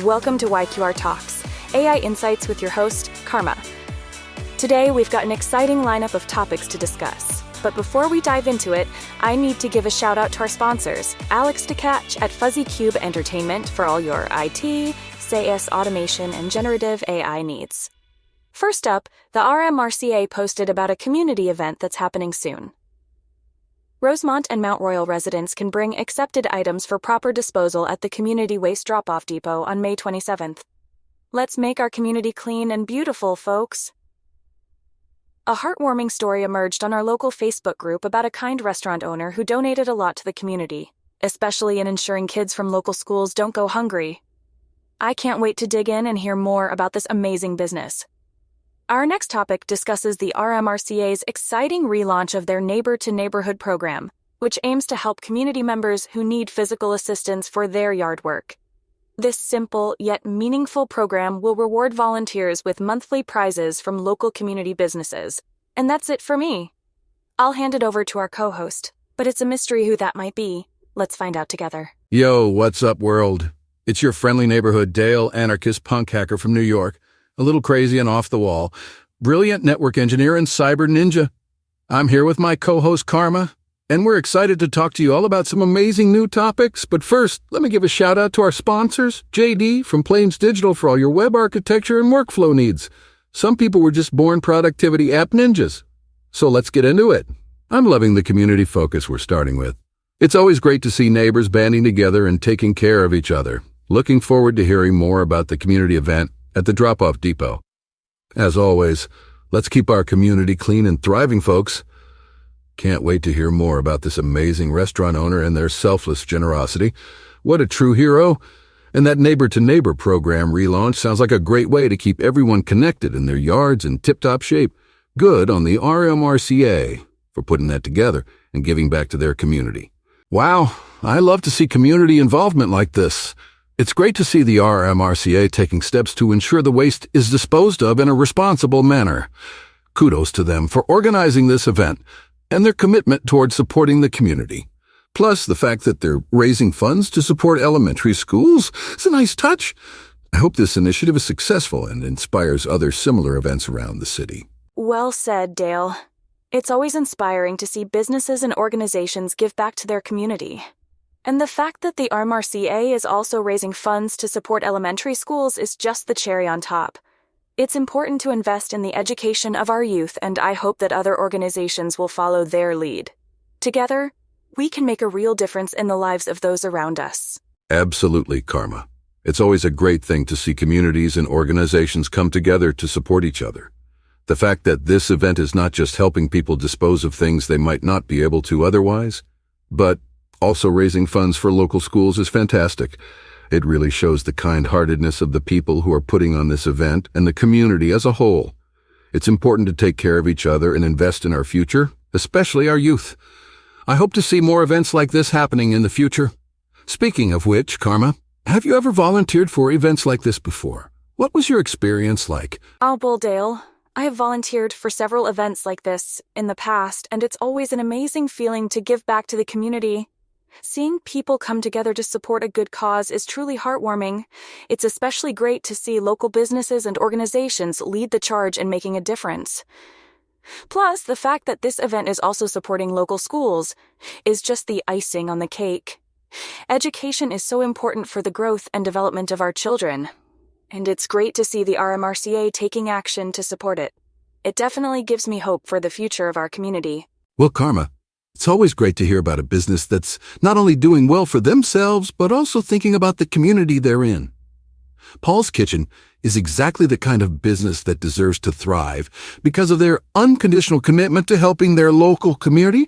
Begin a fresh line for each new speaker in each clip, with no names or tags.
Welcome to YQR Talks, AI Insights with your host, Karma. Today, we've got an exciting lineup of topics to discuss. But before we dive into it, I need to give a shout out to our sponsors, Tkach at Fuzzy Cube Entertainment for all your IT, SaaS automation, and generative AI needs. First up, the RMRCA posted about a community event that's happening soon. Rosemont and Mount Royal residents can bring accepted items for proper disposal at the Community Waste Drop-Off Depot on May 27th. Let's make our community clean and beautiful, folks. A heartwarming story emerged on our local Facebook group about a kind restaurant owner who donated a lot to the community, especially in ensuring kids from local schools don't go hungry. I can't wait to dig in and hear more about this amazing business. Our next topic discusses the RMRCA's exciting relaunch of their Neighbor to Neighborhood program, which aims to help community members who need physical assistance for their yard work. This simple yet meaningful program will reward volunteers with monthly prizes from local community businesses. And that's it for me. I'll hand it over to our co-host, but it's a mystery who that might be. Let's find out together.
Yo, what's up, world? It's your friendly neighborhood Dale, anarchist punk hacker from New York. A little crazy and off the wall, brilliant network engineer and cyber ninja. I'm here with my co-host Karma, and we're excited to talk to you all about some amazing new topics. But first, let me give a shout out to our sponsors, JD from Plains Digital for all your web architecture and workflow needs. Some people were just born productivity app ninjas. So let's get into it. I'm loving the community focus we're starting with. It's always great to see neighbors banding together and taking care of each other. Looking forward to hearing more about the community event at the drop-off depot. As always, let's keep our community clean and thriving, folks. Can't wait to hear more about this amazing restaurant owner and their selfless generosity. What a true hero. And that neighbor-to-neighbor program relaunch sounds like a great way to keep everyone connected in their yards in tip-top shape. Good on the RMRCA for putting that together and giving back to their community. Wow, I love to see community involvement like this. It's great to see the RMRCA taking steps to ensure the waste is disposed of in a responsible manner. Kudos to them for organizing this event and their commitment towards supporting the community. Plus, the fact that they're raising funds to support elementary schools is a nice touch. I hope this initiative is successful and inspires other similar events around the city.
Well said, Dale. It's always inspiring to see businesses and organizations give back to their community. And the fact that the RMRCA is also raising funds to support elementary schools is just the cherry on top. It's important to invest in the education of our youth, and I hope that other organizations will follow their lead. Together, we can make a real difference in the lives of those around us.
Absolutely, Karma. It's always a great thing to see communities and organizations come together to support each other. The fact that this event is not just helping people dispose of things they might not be able to otherwise, but also raising funds for local schools is fantastic. It really shows the kind-heartedness of the people who are putting on this event and the community as a whole. It's important to take care of each other and invest in our future, especially our youth. I hope to see more events like this happening in the future. Speaking of which, Karma, have you ever volunteered for events like this before? What was your experience like?
I'll bull Dale. I have volunteered for several events like this in the past, and it's always an amazing feeling to give back to the community. Seeing people come together to support a good cause is truly heartwarming. It's especially great to see local businesses and organizations lead the charge in making a difference. Plus, the fact that this event is also supporting local schools is just the icing on the cake. Education is so important for the growth and development of our children, and it's great to see the RMRCA taking action to support it. It definitely gives me hope for the future of our community.
Well, Karma, it's always great to hear about a business that's not only doing well for themselves, but also thinking about the community they're in. Paul's Kitchen is exactly the kind of business that deserves to thrive because of their unconditional commitment to helping their local community.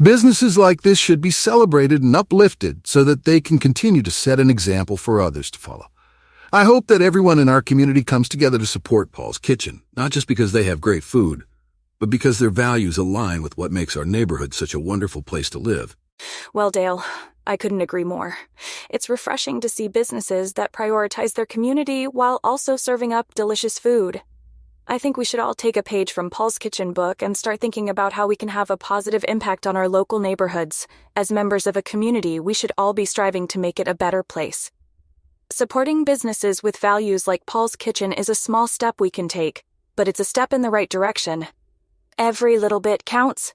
Businesses like this should be celebrated and uplifted so that they can continue to set an example for others to follow. I hope that everyone in our community comes together to support Paul's Kitchen, not just because they have great food, but because their values align with what makes our neighborhood such a wonderful place to live.
Well, Dale, I couldn't agree more. It's refreshing to see businesses that prioritize their community while also serving up delicious food. I think we should all take a page from Paul's Kitchen book and start thinking about how we can have a positive impact on our local neighborhoods. As members of a community, we should all be striving to make it a better place. Supporting businesses with values like Paul's Kitchen is a small step we can take, but it's a step in the right direction. Every little bit counts.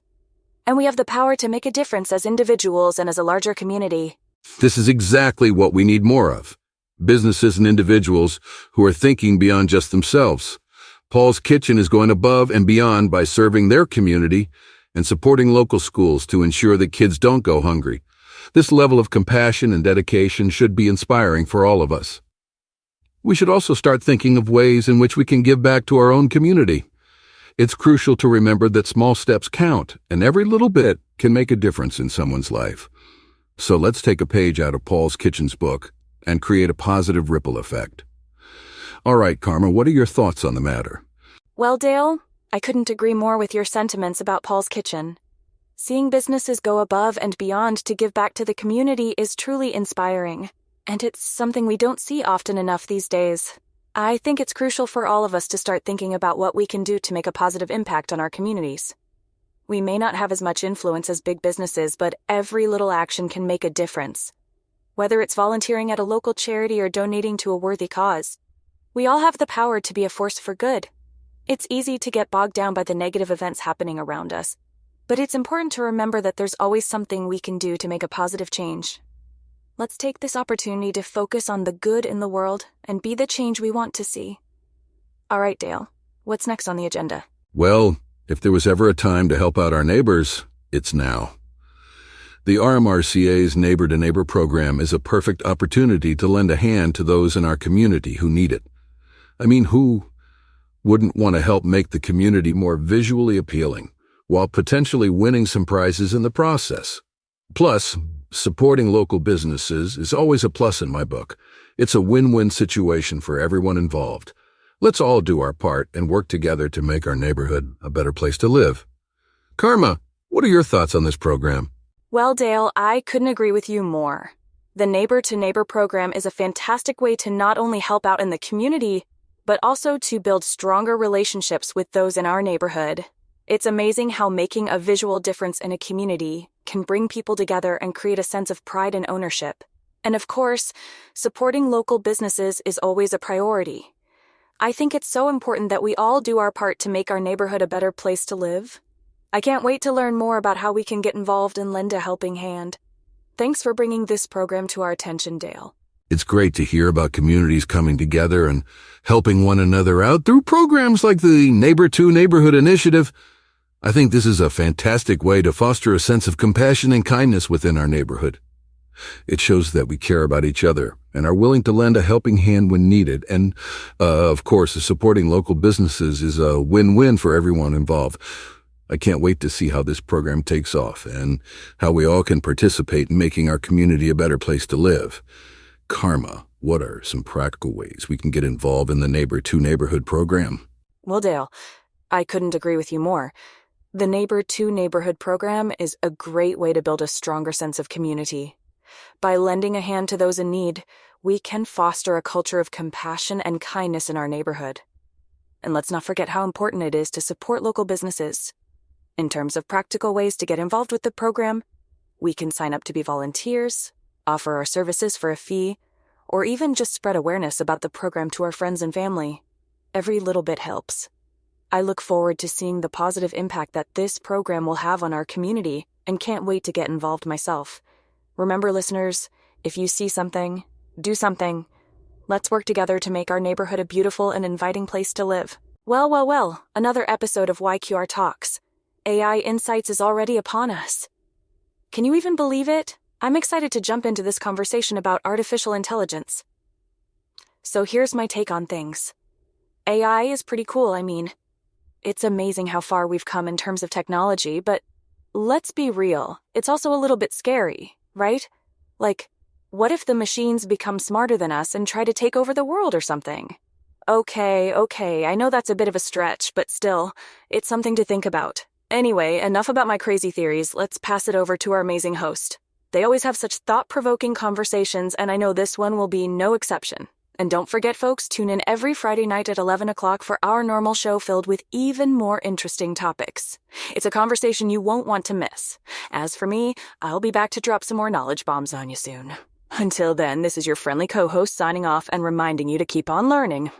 And we have the power to make a difference as individuals and as a larger community.
This is exactly what we need more of. Businesses and individuals who are thinking beyond just themselves. Paul's Kitchen is going above and beyond by serving their community and supporting local schools to ensure that kids don't go hungry. This level of compassion and dedication should be inspiring for all of us. We should also start thinking of ways in which we can give back to our own community. It's crucial to remember that small steps count, and every little bit can make a difference in someone's life. So let's take a page out of Paul's Kitchen's book and create a positive ripple effect. All right, Karma, what are your thoughts on the matter?
Well, Dale, I couldn't agree more with your sentiments about Paul's Kitchen. Seeing businesses go above and beyond to give back to the community is truly inspiring, and it's something we don't see often enough these days. I think it's crucial for all of us to start thinking about what we can do to make a positive impact on our communities. We may not have as much influence as big businesses, but every little action can make a difference. Whether it's volunteering at a local charity or donating to a worthy cause, we all have the power to be a force for good. It's easy to get bogged down by the negative events happening around us, but it's important to remember that there's always something we can do to make a positive change. Let's take this opportunity to focus on the good in the world and be the change we want to see. All right, Dale, what's next on the agenda?
Well, if there was ever a time to help out our neighbors, it's now. The RMRCA's Neighbor to Neighbor program is a perfect opportunity to lend a hand to those in our community who need it. I mean, who wouldn't want to help make the community more visually appealing, while potentially winning some prizes in the process? Plus, supporting local businesses is always a plus in my book. It's a win-win situation for everyone involved. Let's all do our part and work together to make our neighborhood a better place to live. Karma, what are your thoughts on this program?
Well, Dale, I couldn't agree with you more. The Neighbor to Neighbor program is a fantastic way to not only help out in the community, but also to build stronger relationships with those in our neighborhood. It's amazing how making a visual difference in a community can bring people together and create a sense of pride and ownership. And of course, supporting local businesses is always a priority. I think it's so important that we all do our part to make our neighborhood a better place to live. I can't wait to learn more about how we can get involved and lend a helping hand. Thanks for bringing this program to our attention, Dale.
It's great to hear about communities coming together and helping one another out through programs like the Neighbor to Neighborhood initiative. I think this is a fantastic way to foster a sense of compassion and kindness within our neighborhood. It shows that we care about each other and are willing to lend a helping hand when needed. And, of course, supporting local businesses is a win-win for everyone involved. I can't wait to see how this program takes off and how we all can participate in making our community a better place to live. Karma, what are some practical ways we can get involved in the Neighbor to Neighborhood program?
Well, Dale, I couldn't agree with you more. The Neighbor to Neighborhood program is a great way to build a stronger sense of community. By lending a hand to those in need, we can foster a culture of compassion and kindness in our neighborhood. And let's not forget how important it is to support local businesses. In terms of practical ways to get involved with the program, we can sign up to be volunteers, offer our services for a fee, or even just spread awareness about the program to our friends and family. Every little bit helps. I look forward to seeing the positive impact that this program will have on our community and can't wait to get involved myself. Remember, listeners, if you see something, do something. Let's work together to make our neighborhood a beautiful and inviting place to live. Well, another episode of YQR Talks. AI Insights is already upon us. Can you even believe it? I'm excited to jump into this conversation about artificial intelligence. So here's my take on things. AI is pretty cool, It's amazing how far we've come in terms of technology, but let's be real, it's also a little bit scary, right? Like, what if the machines become smarter than us and try to take over the world or something? Okay, I know that's a bit of a stretch, but still, it's something to think about. Anyway, enough about my crazy theories, let's pass it over to our amazing host. They always have such thought-provoking conversations, and I know this one will be no exception. And don't forget, folks, tune in every Friday night at 11 o'clock for our normal show filled with even more interesting topics. It's a conversation you won't want to miss. As for me, I'll be back to drop some more knowledge bombs on you soon. Until then, this is your friendly co-host signing off and reminding you to keep on learning.